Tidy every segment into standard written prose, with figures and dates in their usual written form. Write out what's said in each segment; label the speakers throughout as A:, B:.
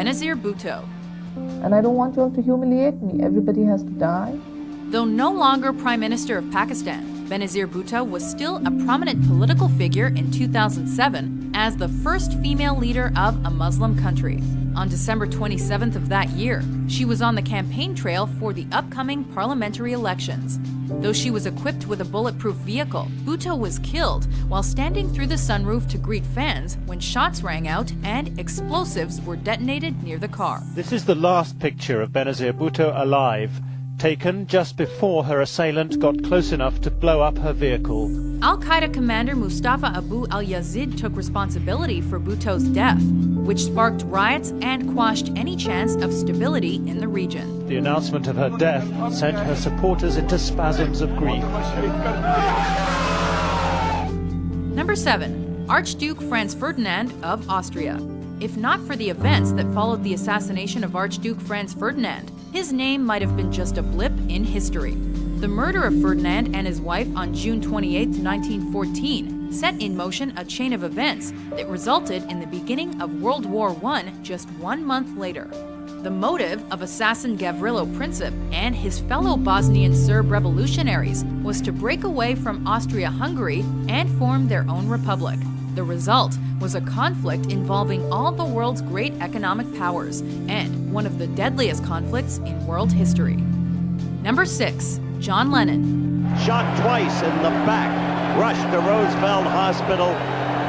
A: Benazir Bhutto.
B: And I don't want you all to humiliate me. Everybody has to die.
A: Though no longer Prime Minister of Pakistan, Benazir Bhutto was still a prominent political figure in 2007 as the first female leader of a Muslim country. On December 27th of that year, she was on the campaign trail for the upcoming parliamentary elections. Though she was equipped with a bulletproof vehicle, Bhutto was killed while standing through the sunroof to greet fans when shots rang out and explosives were detonated near the car.
C: This is the last picture of Benazir Bhutto alive, taken just before her assailant got close enough to blow up her vehicle.
A: Al-Qaeda commander Mustafa Abu al-Yazid took responsibility for Bhutto's death, which sparked riots and quashed any chance of stability in the region.
C: The announcement of her death sent her supporters into spasms of grief.
A: Number 7. Archduke Franz Ferdinand of Austria. If not for the events that followed the assassination of Archduke Franz Ferdinand, his name might have been just a blip in history. The murder of Ferdinand and his wife on June 28, 1914, set in motion a chain of events that resulted in the beginning of World War I just 1 month later. The motive of assassin Gavrilo Princip and his fellow Bosnian Serb revolutionaries was to break away from Austria-Hungary and form their own republic. The result was a conflict involving all the world's great economic powers and one of the deadliest conflicts in world history. Number 6. John Lennon.
D: Shot twice in the back, rushed to Roosevelt Hospital,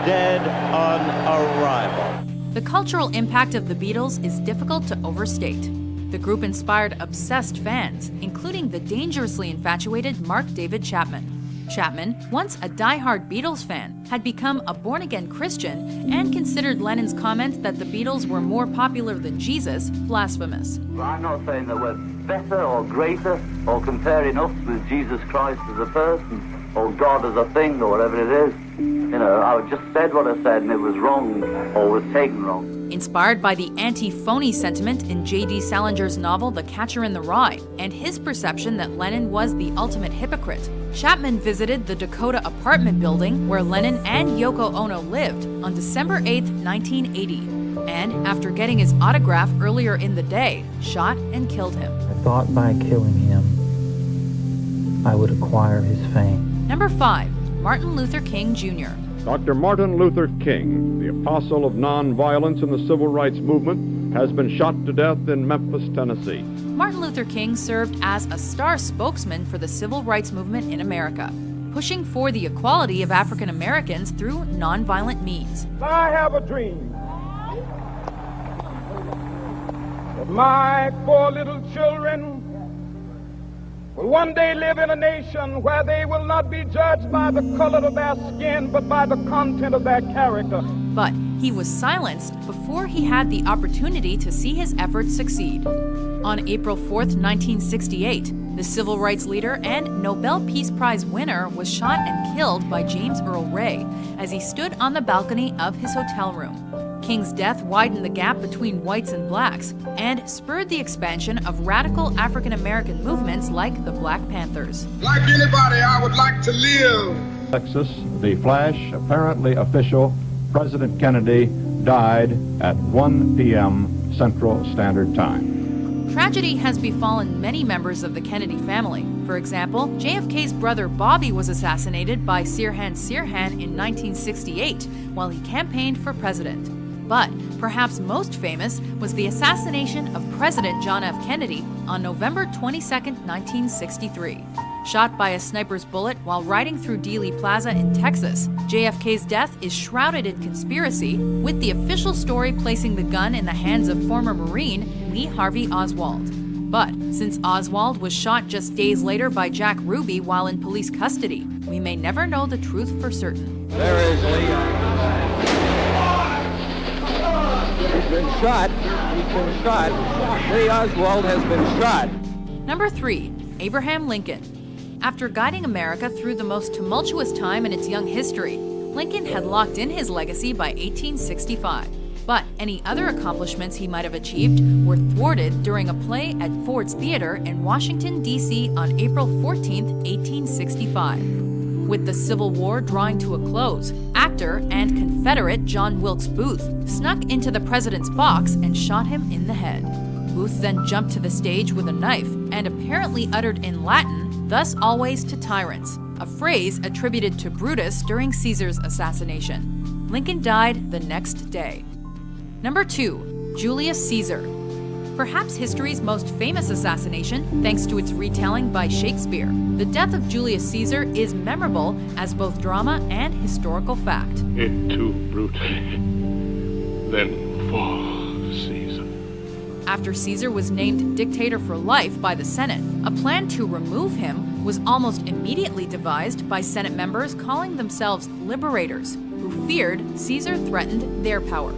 D: dead on arrival.
A: The cultural impact of the Beatles is difficult to overstate. The group inspired obsessed fans, including the dangerously infatuated Mark David Chapman. Chapman, once a die-hard Beatles fan, had become a born-again Christian and considered Lennon's comment that the Beatles were more popular than Jesus blasphemous.
E: I'm not saying that we're better or greater or comparing us with Jesus Christ as a person or God as a thing or whatever it is. You know, I just said what I said and it was wrong or was taken wrong.
A: Inspired by the anti-phony sentiment in J.D. Salinger's novel The Catcher in the Rye and his perception that Lennon was the ultimate hypocrite, Chapman visited the Dakota apartment building where Lennon and Yoko Ono lived on December 8, 1980, and after getting his autograph earlier in the day, shot and killed him.
F: I thought by killing him, I would acquire his fame.
A: Number 5. Martin Luther King Jr.
G: Dr. Martin Luther King, the apostle of nonviolence in the civil rights movement, has been shot to death in Memphis, Tennessee.
A: Martin Luther King served as a star spokesman for the civil rights movement in America, pushing for the equality of African Americans through nonviolent means.
H: I have a dream that my 4 little children will one day live in a nation where they will not be judged by the color of their skin, but by the content of their character.
A: But he was silenced before he had the opportunity to see his efforts succeed. On April 4th, 1968, the civil rights leader and Nobel Peace Prize winner was shot and killed by James Earl Ray as he stood on the balcony of his hotel room. King's death widened the gap between whites and blacks and spurred the expansion of radical African-American movements like the Black Panthers.
H: Like anybody, I would like to live.
G: Texas, the flash, apparently official, President Kennedy died at 1 p.m. Central Standard Time.
A: Tragedy has befallen many members of the Kennedy family. For example, JFK's brother Bobby was assassinated by Sirhan Sirhan in 1968 while he campaigned for president. But perhaps most famous was the assassination of President John F. Kennedy on November 22, 1963. Shot by a sniper's bullet while riding through Dealey Plaza in Texas, JFK's death is shrouded in conspiracy, with the official story placing the gun in the hands of former Marine Lee Harvey Oswald. But since Oswald was shot just days later by Jack Ruby while in police custody, we may never know the truth for certain.
E: There is Lee. He's been shot. He's been shot. Lee Oswald has been shot.
A: Number 3. Abraham Lincoln. After guiding America through the most tumultuous time in its young history, Lincoln had locked in his legacy by 1865. But any other accomplishments he might have achieved were thwarted during a play at Ford's Theater in Washington, D.C. on April 14, 1865. With the Civil War drawing to a close, actor and Confederate John Wilkes Booth snuck into the president's box and shot him in the head. Booth then jumped to the stage with a knife and apparently uttered in Latin, "Thus always to tyrants," a phrase attributed to Brutus during Caesar's assassination. Lincoln died the next day. Number 2. Julius Caesar. Perhaps history's most famous assassination, thanks to its retelling by Shakespeare. The death of Julius Caesar is memorable as both drama and historical fact.
I: It too brutally. Then fall Caesar.
A: After Caesar was named dictator for life by the Senate, a plan to remove him was almost immediately devised by Senate members calling themselves liberators, who feared Caesar threatened their power.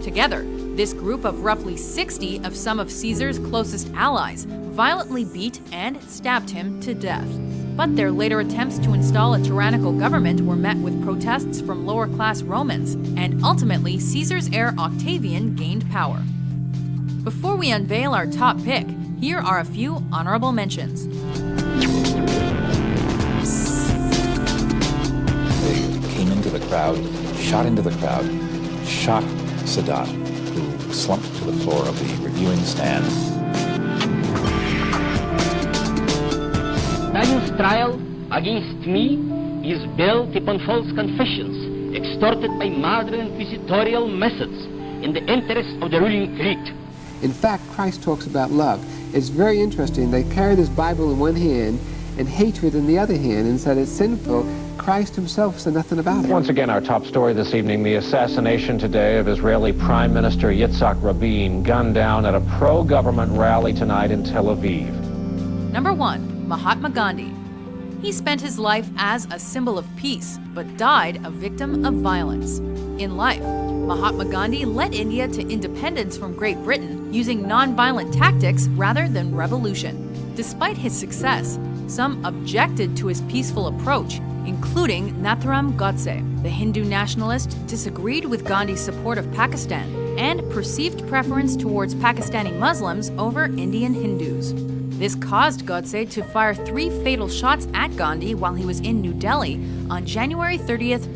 A: Together, this group of roughly 60 of some of Caesar's closest allies violently beat and stabbed him to death. But their later attempts to install a tyrannical government were met with protests from lower-class Romans, and ultimately Caesar's heir Octavian gained power. Before we unveil our top pick, here are a few honorable mentions.
J: They came into the crowd, shot into the crowd, shot Sadat, who slumped to the floor of the reviewing stand.
K: Daniel's trial against me is built upon false confessions extorted by modern inquisitorial methods in the interest of the ruling clique.
L: In fact, Christ talks about love. It's very interesting. They carry this Bible in one hand and hatred in the other hand and said it's sinful. Christ himself said nothing about it.
G: Once again, our top story this evening, the assassination today of Israeli Prime Minister Yitzhak Rabin, gunned down at a pro-government rally tonight in Tel Aviv.
A: Number 1. Mahatma Gandhi. He spent his life as a symbol of peace, but died a victim of violence. In life, Mahatma Gandhi led India to independence from Great Britain using non-violent tactics rather than revolution. Despite his success, some objected to his peaceful approach, including Nathuram Godse. The Hindu nationalist disagreed with Gandhi's support of Pakistan and perceived preference towards Pakistani Muslims over Indian Hindus. This caused Godse to fire 3 fatal shots at Gandhi while he was in New Delhi on January 30th,